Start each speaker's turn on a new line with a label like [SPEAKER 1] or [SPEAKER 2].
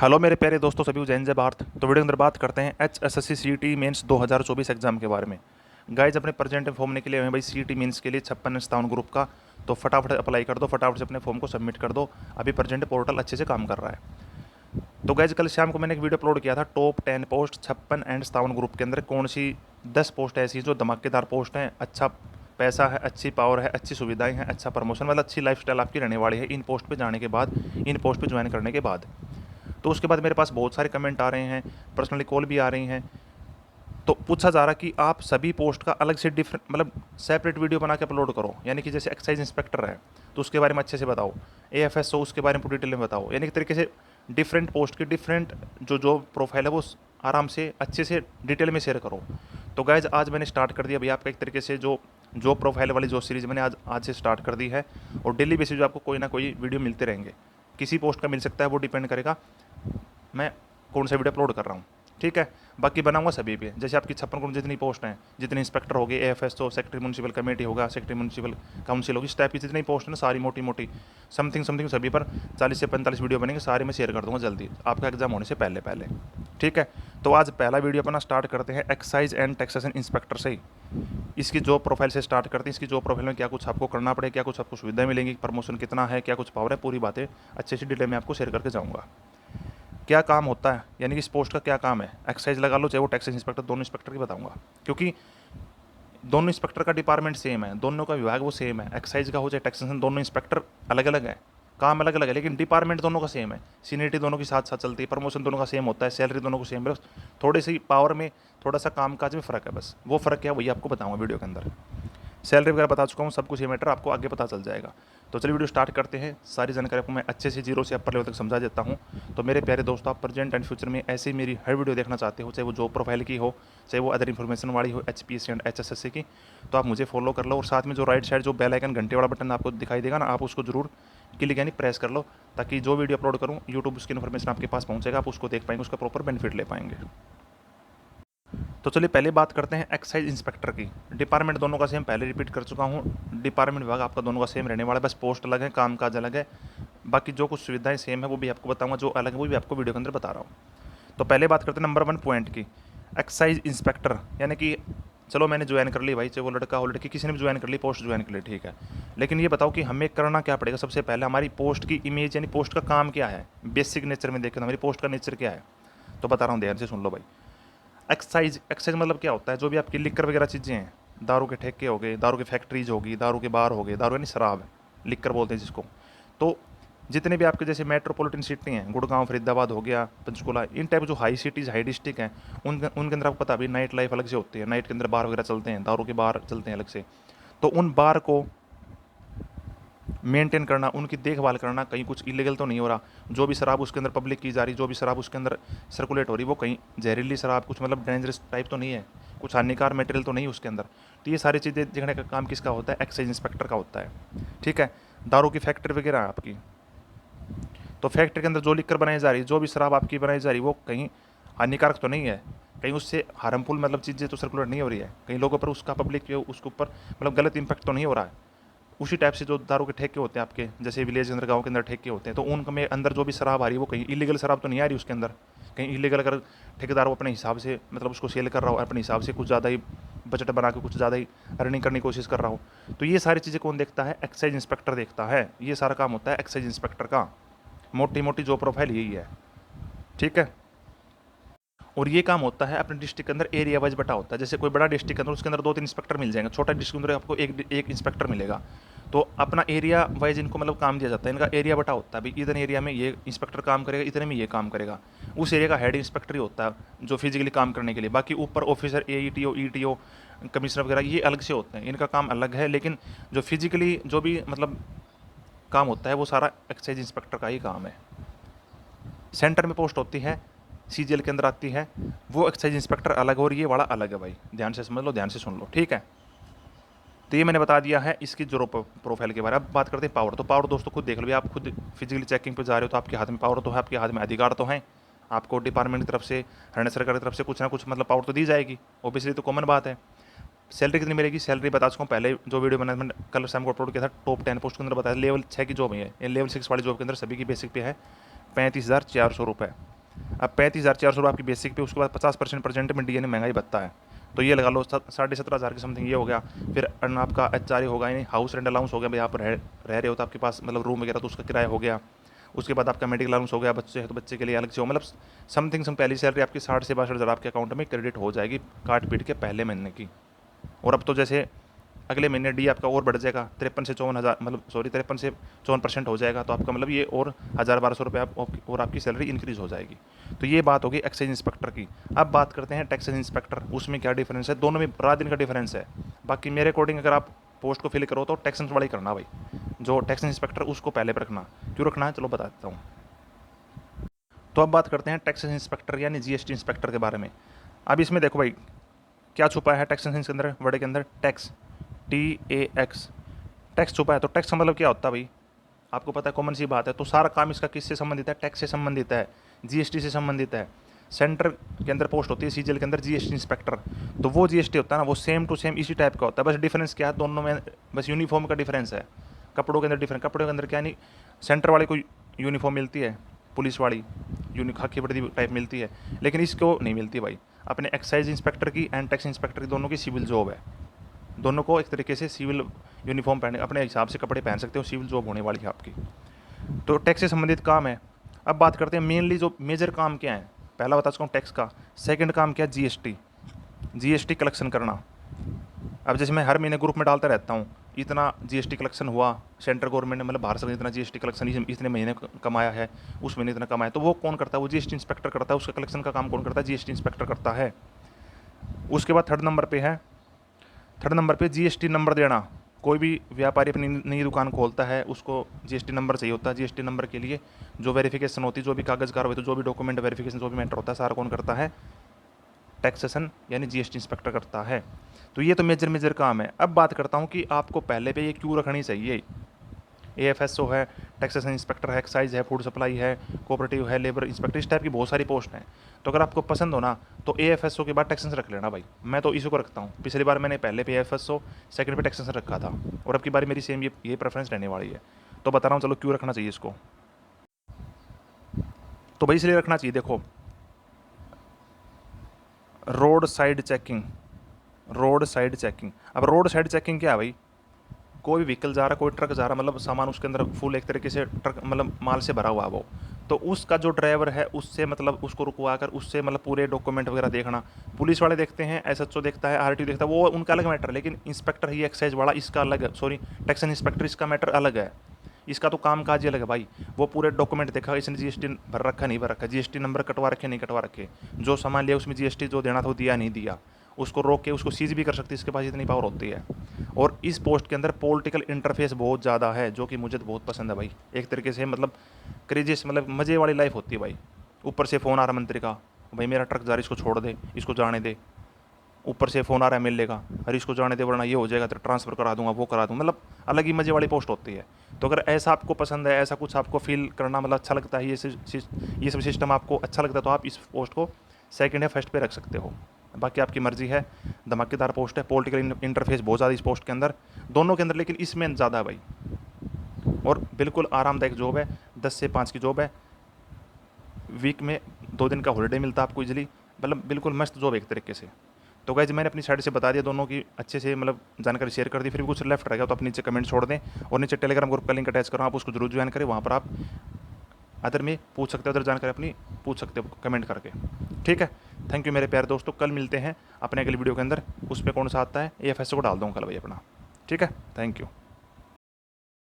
[SPEAKER 1] Hello मेरे प्यारे दोस्तों, सभी जैन जय भारत। तो वीडियो के अंदर बात करते हैं HSSC CT मेंस 2024 एग्जाम के बारे में। गाइज अपने प्रेजेंट फॉर्म निकले हुए हैं भाई CT मेंस के लिए 56 ग्रुप का। तो फटाफट अप्लाई कर दो, फटाफट से अपने फॉर्म को सबमिट कर दो। अभी प्रेजेंट पोर्टल अच्छे से काम कर रहा है। तो गाइज कल शाम को मैंने एक वीडियो अपलोड किया था, टॉप 10 पोस्ट 56 एंड 57 ग्रुप के अंदर कौन सी 10 पोस्ट ऐसी हैं जो धमाकेदार पोस्ट हैं, अच्छा पैसा है, अच्छी पावर है, अच्छी सुविधाएं हैं, अच्छा प्रमोशन, मतलब अच्छी लाइफस्टाइल आपकी रहने वाली है इन पोस्ट पे जाने के बाद, इन पोस्ट पे ज्वाइन करने के बाद। तो उसके बाद मेरे पास बहुत सारे कमेंट आ रहे हैं, पर्सनली कॉल भी आ रही हैं। तो पूछा जा रहा कि आप सभी पोस्ट का अलग से डिफरेंट मतलब सेपरेट वीडियो बना के अपलोड करो, यानी कि जैसे एक्साइज इंस्पेक्टर है तो उसके बारे में अच्छे से बताओ, AFSO उसके बारे में पूरी डिटेल में बताओ, यानी कि तरीके से डिफरेंट पोस्ट की डिफरेंट जो प्रोफाइल है वो आराम से अच्छे से डिटेल में शेयर करो। तो गाइज आज मैंने स्टार्ट कर दिया भैया आपका एक तरीके से जो प्रोफाइल वाली जो सीरीज़ मैंने आज से स्टार्ट कर दी है। और डेली बेसिस जो आपको कोई ना कोई वीडियो मिलते रहेंगे। किसी पोस्ट का मिल सकता है, वो डिपेंड करेगा मैं कौन सा वीडियो अपलोड कर रहा हूँ। ठीक है, बाकी बनाऊंगा सभी पे, जैसे आपकी 56 गुण जितनी पोस्ट हैं, जितने इंस्पेक्टर हो गए, AFSO, सेक्रेटरी म्यूनसिपल कमेटी होगा, सेक्रेटरी म्यूनसिपल काउंसिल होगी, इस टाइप की जितनी पोस्ट है ना सारी मोटी मोटी समथिंग सभी पर 40 से 45 वीडियो बनेंगे, सारे मैं शेयर कर दूंगा जल्दी आपका एग्जाम होने से पहले पहले। ठीक है, तो आज पहला वीडियो अपना स्टार्ट करते हैं एक्साइज एंड टैक्सेशन इंस्पेक्टर से ही। इसकी जॉब प्रोफाइल से स्टार्ट करते हैं। इसकी जॉब प्रोफाइल में क्या कुछ आपको करना पड़ेगा, क्या कुछ आपको सुविधाएं मिलेंगी, प्रमोशन कितना है, क्या कुछ पावर है, पूरी बातें अच्छे से डिटेल में आपको शेयर करके जाऊँगा। क्या काम होता है, यानी कि इस पोस्ट का क्या काम है, एक्साइज लगा लो चाहे वो टैक्स इंस्पेक्टर, दोनों इंस्पेक्टर की बताऊंगा। क्योंकि दोनों इंस्पेक्टर का डिपार्टमेंट सेम है, दोनों का विभाग वो सेम है, एक्साइज का हो चाहे टैक्सेशन, दोनों इंस्पेक्टर अलग अलग है, काम अलग अलग है, लेकिन डिपार्टमेंट दोनों का सेम है। सीनियरिटी दोनों की साथ साथ चलती है, प्रमोशन दोनों का सेम होता है, सैलरी दोनों को सेम है, बस थोड़ी सी पावर में थोड़ा सा काम काज में फ़र्क है, बस वो फ़र्क क्या है वही आपको बताऊँगा वीडियो के अंदर। सैलरी वगैरह बता चुका हूँ, सब कुछ ये मैटर आपको आगे पता चल जाएगा। तो चलिए वीडियो स्टार्ट करते हैं। सारी जानकारी आपको मैं अच्छे से जीरो से अपर लेवल तक समझा देता हूँ। तो मेरे प्यारे दोस्तों, आप प्रेजेंट एंड फ्यूचर में ऐसी मेरी हर वीडियो देखना चाहते हो, चाहे वो जॉब प्रोफाइल की हो, चाहे वो अदर इन्फॉर्मेशन वाली हो, HPSC एंड HSSC की, तो आप मुझे फॉलो कर लो। और साथ में जो राइट साइड जो बेल आइकन घंटे वाला बटन आपको दिखाई देगा ना, आप उसको जरूर क्लिक यानी प्रेस कर लो, ताकि जो वीडियो अपलोड करूँ यूट्यूब उसकी इन्फॉर्मेशन आपके पास पहुँचेगा, आप उसको देख पाएंगे, उसका प्रॉपर बेनिफिट ले पाएंगे। तो चलिए पहले बात करते हैं एक्साइज इंस्पेक्टर की। डिपार्टमेंट दोनों का सेम, पहले रिपीट कर चुका हूँ, डिपार्टमेंट विभाग आपका दोनों का सेम रहने वाला है, बस पोस्ट अलग है, काम काज अलग है। बाकी जो कुछ सुविधाएं सेम है वो भी आपको बताऊंगा, जो अलग है वो भी आपको वीडियो के अंदर बता रहा हूँ। तो पहले बात करते हैं नंबर 1 पॉइंट की, एक्साइज इंस्पेक्टर। यानी कि चलो मैंने ज्वाइन कर ली भाई, चाहे वो लड़का हो लड़की, किसी ने भी ज्वाइन कर ली, पोस्ट ज्वाइन कर ली, ठीक है। लेकिन ये बताओ कि हमें करना क्या पड़ेगा। सबसे पहले हमारी पोस्ट की इमेज, यानी पोस्ट का काम क्या है, बेसिक नेचर में देखें हमारी पोस्ट का नेचर क्या है। तो बता रहा हूँ, ध्यान से सुन लो भाई। एक्साइज मतलब क्या होता है, जो भी आपकी लिक्कर वगैरह चीज़ें हैं, दारू के ठेके हो गए, दारू की फैक्ट्रीज होगी, दारू के बार हो गए, दारू यानी शराब, लिक्कर बोलते हैं जिसको। तो जितने भी आपके जैसे मेट्रोपॉलिटन सिटी हैं, गुड़गांव, फरीदाबाद हो गया, पंचकुला, इन टाइप जो हाई सिटीज़, हाई डिस्ट्रिक्ट हैं, उनके अंदर आपको पता भी नाइट लाइफ अलग से होती है, नाइट के अंदर बार वगैरह चलते हैं, दारू के बार चलते हैं अलग से। तो उन बार को मेंटेन करना, उनकी देखभाल करना, कहीं कुछ इलीगल तो नहीं हो रहा, जो भी शराब उसके अंदर पब्लिक की जा रही, जो भी शराब उसके अंदर सर्कुलेट हो रही, वो कहीं जहरीली शराब, कुछ मतलब डेंजरस टाइप तो नहीं है, कुछ हानिकार मटेरियल तो नहीं उसके अंदर। तो ये सारी चीज़ें देखने का काम किसका होता है, एक्साइज इंस्पेक्टर का होता है। ठीक है, दारू की फैक्ट्री वगैरह आपकी, तो फैक्ट्री के अंदर जो लिक्कर बनाई जा रही, जो भी शराब आपकी बनाई जा रही, वो कहीं हानिकारक तो नहीं है, कहीं उससे हार्मफुल मतलब चीज़ें तो सर्कुलेट नहीं हो रही है, कहीं लोगों पर उसका पब्लिक के उसके ऊपर मतलब गलत इंपैक्ट तो नहीं हो रहा है। उसी टाइप से जो दारू के ठेके होते हैं आपके, जैसे विलेज के अंदर, गाँव के अंदर ठेके होते हैं, तो उनमें अंदर जो भी शराब आ रही है वो कहीं इलीगल शराब तो नहीं आ रही उसके अंदर। कहीं इलीगल अगर ठेकेदार वो अपने हिसाब से मतलब उसको सेल कर रहा हो, अपने हिसाब से कुछ ज़्यादा ही बजट बना के कुछ ज़्यादा ही अर्निंग करने की कोशिश कर रहा हो, तो ये सारी चीज़ें कौन देखता है, एक्साइज इंस्पेक्टर देखता है। ये सारा काम होता है एक्साइज इंस्पेक्टर का, मोटी मोटी जो प्रोफाइल यही है। ठीक है, और ये काम होता है अपने डिस्ट्रिक्ट के अंदर एरिया वाइज बटा होता है। जैसे कोई बड़ा डिस्ट्रिक्ट के अंदर उसके अंदर 2-3 इंस्पेक्टर मिल जाएंगे, छोटा डिस्ट्रिक्ट के अंदर आपको एक इंस्पेक्टर मिलेगा। तो अपना एरिया वाइज इनको मतलब काम दिया जाता है, इनका एरिया बटा होता है, भाई इतने एरिया में ये इंस्पेक्टर काम करेगा, इतने में ये काम करेगा। उस एरिया का हेड इंस्पेक्टर ही होता है जो फिजिकली काम करने के लिए, बाकी ऊपर ऑफिसर AETO ETO कमिश्नर वगैरह ये अलग से होते हैं, इनका काम अलग है। लेकिन जो फिजिकली जो भी मतलब काम होता है वो सारा एक्साइज इंस्पेक्टर का ही काम है। सेंटर में पोस्ट होती है, CGL के अंदर आती है, वो एक्साइज इंस्पेक्टर अलग और ये वाला अलग है भाई, ध्यान से समझ लो, ध्यान से सुन लो। ठीक है, तो ये मैंने बता दिया है इसकी जो प्रोफाइल के बारे में। अब बात करते हैं पावर। तो पावर दोस्तों खुद देख लो, आप खुद फिजिकली चेकिंग पे जा रहे हो तो आपके हाथ में पावर तो है, आपके हाथ में अधिकार तो हैं, आपको डिपार्टमेंट की तरफ से, हरियाणा सरकार की तरफ से कुछ ना कुछ मतलब पावर तो दी जाएगी, ऑब्वियसली तो कॉमन बात है। सैलरी कितनी मिलेगी, सैलरी बता चुका हूँ पहले जो वीडियो मैंने कल शाम को अपलोड किया था, टॉप 10 पोस्ट के अंदर बताया, लेवल 6 की जॉब है, लेवल 6 वाली जॉब के अंदर सभी की बेसिक पे है 35,400 रुपये। अब 35,400 रुपये आपकी बेसिक पे, उसके बाद 50% परसेंट में डीएनए महंगाई भत्ता है, तो ये लगा लो 17,500 के समथिंग ये हो गया। फिर आपका HRA होगा, यानी हाउस रेंट अलाउंस हो गया, भाई आप रह रहे हो तो आपके पास मतलब रूम वगैरह, तो उसका किराया हो गया। उसके बाद आपका मेडिकल अलाउंस हो गया, बच्चे है तो बच्चे के लिए अलग से हो, मतलब समथिंग पहली सैलरी आपकी 60 से 62 हज़ार आपके अकाउंट में क्रेडिट हो जाएगी काट पीट के पहले महीने की। और अब तो जैसे अगले महीने डी आपका और बढ़ जाएगा, 53 से 54 हज़ार, मतलब सॉरी 53 से 54% हो जाएगा, तो आपका मतलब ये और 1,000-1,200 रुपये और आपकी सैलरी इंक्रीज़ हो जाएगी। तो ये बात होगी एक्साइज इंस्पेक्टर की। अब बात करते हैं टैक्स इंस्पेक्टर, उसमें क्या डिफरेंस है, दोनों में रात दिन का डिफरेंस है। बाकी मेरे अकॉर्डिंग अगर आप पोस्ट को फिल करो तो टैक्स वाला ही करना भाई, जो टैक्स इंस्पेक्टर उसको पहले पर रखना। क्यों रखना है चलो बता देता हूँ। तो अब बात करते हैं टैक्स इंस्पेक्टर यानी जीएसटी इंस्पेक्टर के बारे में। अब इसमें देखो भाई क्या छुपा है टैक्स के अंदर, वर्ड के अंदर टैक्स, TAX, टैक्स छुपा है। तो टैक्स का मतलब क्या होता है भाई, आपको पता है, कॉमन सी बात है। तो सारा काम इसका किससे संबंधित है, टैक्स से संबंधित है, जीएसटी से संबंधित है। सेंटर के अंदर पोस्ट होती है सीजीएल के अंदर जीएसटी इंस्पेक्टर, तो वो जीएसटी होता है ना, वो सेम टू सेम इसी टाइप का होता है। बस डिफरेंस क्या है दोनों में, बस यूनिफॉर्म का डिफरेंस है। कपड़ों के अंदर डिफरेंस, कपड़ों के अंदर क्या नहीं, सेंटर वाले को यूनिफॉर्म मिलती है, पुलिस वाली खाकी वर्दी टाइप मिलती है, लेकिन इसको नहीं मिलती भाई। अपने एक्साइज इंस्पेक्टर की एंड टैक्स इंस्पेक्टर की दोनों की सिविल जॉब है, दोनों को एक तरीके से सिविल यूनिफॉर्म पहने, अपने हिसाब से कपड़े पहन सकते हो, सिविल जॉब होने वाली है आपकी। तो टैक्स से संबंधित काम है। अब बात करते हैं मेनली जो मेजर काम क्या है। पहला बता चुका हूँ टैक्स का, सेकंड काम क्या है, जीएसटी कलेक्शन करना। अब जैसे मैं हर महीने ग्रुप में डालता रहता हूँ, इतना जीएसटी कलेक्शन हुआ, सेंट्रल गवर्नमेंट ने मतलब भारत सरकार ने इतना जीएसटी कलेक्शन इतने महीने कमाया है, उस महीने इतना कमाया, तो वो कौन करता है, वो जीएसटी इंस्पेक्टर करता है। उसका कलेक्शन का काम कौन करता है, जीएसटी इंस्पेक्टर करता है। उसके बाद थर्ड नंबर पे जीएसटी नंबर देना। कोई भी व्यापारी अपनी नई दुकान खोलता है, उसको जीएसटी नंबर चाहिए होता है। जीएसटी नंबर के लिए जो वेरिफिकेशन होती है, जो भी कागज़ कार्रवाई होती है, जो भी डॉक्यूमेंट वेरिफिकेशन, जो भी मैटर होता है, सारा कौन करता है, टैक्सेशन यानी जीएसटी इंस्पेक्टर करता है। तो ये तो मेजर काम है। अब बात करता हूँ कि आपको पहले पे ये क्यों रखनी चाहिए। AFSO है, टैक्सेशन इंस्पेक्टर है, एक्साइज है, फूड सप्लाई है, कोऑपरेटिव है, लेबर इंस्पेक्टर, इस टाइप की बहुत सारी पोस्ट हैं। तो अगर आपको पसंद हो ना तो AFSO के बाद टैक्सेशन रख लेना भाई। मैं तो इसी को रखता हूँ। पिछली बार मैंने पहले पे AFSO, सेकंड पे टैक्सेशन रखा था, और अब की बार मेरी सेम ये प्रेफरेंस रहने वाली है। तो बता रहा हूँ चलो क्यों रखना चाहिए इसको। तो भाई इसलिए रखना चाहिए, देखो रोड साइड चेकिंग। अब रोड साइड चेकिंग क्या है भाई, कोई भी व्हीकल जा रहा है, कोई ट्रक जा रहा है, मतलब सामान उसके अंदर फुल एक तरीके से ट्रक मतलब माल से भरा हुआ है वो, तो उसका जो ड्राइवर है उससे मतलब उसको रुकवा कर उससे मतलब पूरे डॉक्यूमेंट वगैरह देखना। पुलिस वाले देखते हैं, SHO देखता है, RTO देखता है, वो उनका अलग मैटर है। लेकिन इंस्पेक्टर ही एक्साइज वाला इसका अलग है, सॉरी टैक्स इंस्पेक्टर इसका मैटर अलग है। इसका तो काम काज ही अलग है भाई। वो पूरे डॉक्यूमेंट देखा, इसने जीएसटी भर रखा नहीं भर रखा, जीएसटी नंबर कटवा रखे नहीं कटवा रखे, जो सामान लिया उसमें जीएसटी जो देना था वो दिया नहीं दिया, उसको रोक के उसको सीज भी कर सकती है, इसके पास इतनी पावर होती है। और इस पोस्ट के अंदर पॉलिटिकल इंटरफेस बहुत ज़्यादा है, जो कि मुझे तो बहुत पसंद है भाई। एक तरीके से मतलब क्रेजियस, मतलब मज़े वाली लाइफ होती है भाई। ऊपर से फ़ोन आ रहा मंत्री का, भाई मेरा ट्रक जा रहा है, इसको छोड़ दे, इसको जाने दे। ऊपर से फ़ोन आ रहा है मिलने का, अरे इसको जाने दे वरना ये हो जाएगा, तो ट्रांसफ़र करा दूंगा, वो करा दूंगा, मतलब अलग ही मज़े वाली पोस्ट होती है। तो अगर ऐसा आपको पसंद है, ऐसा कुछ आपको फील करना मतलब अच्छा लगता है, ये सब सिस्टम आपको अच्छा लगता है, तो आप इस पोस्ट को सेकंड या फर्स्ट पे रख सकते हो। बाकी आपकी मर्ज़ी है। धमाकेदार पोस्ट है, पॉलिटिकल इंटरफेस बहुत ज़्यादा इस पोस्ट के अंदर, दोनों के अंदर, लेकिन इसमें ज़्यादा है भाई। और बिल्कुल आरामदायक जॉब है, 10 से 5 की जॉब है, वीक में 2 दिन का हॉलीडे मिलता है आपको इजीली, मतलब बिल्कुल मस्त जॉब एक तरीके से। तो गाइज मैंने अपनी साइड से बता दिया, दोनों की अच्छे से मतलब जानकारी शेयर कर दी। फिर भी कुछ लेफ्ट रह गया तो आप नीचे कमेंट छोड़ दें, और नीचे टेलीग्राम ग्रुप का लिंक अटैच करो, आप उसको जरूर ज्वाइन करें। वहाँ पर आप अदर में पूछ सकते हो, अदर जानकारी अपनी पूछ सकते हो कमेंट करके। ठीक है, थैंक यू मेरे प्यारे दोस्तों। कल मिलते हैं अपने अगली वीडियो के अंदर, उस पर कौन सा आता है AFSO को डाल दूँ कल भाई अपना। ठीक है, थैंक यू।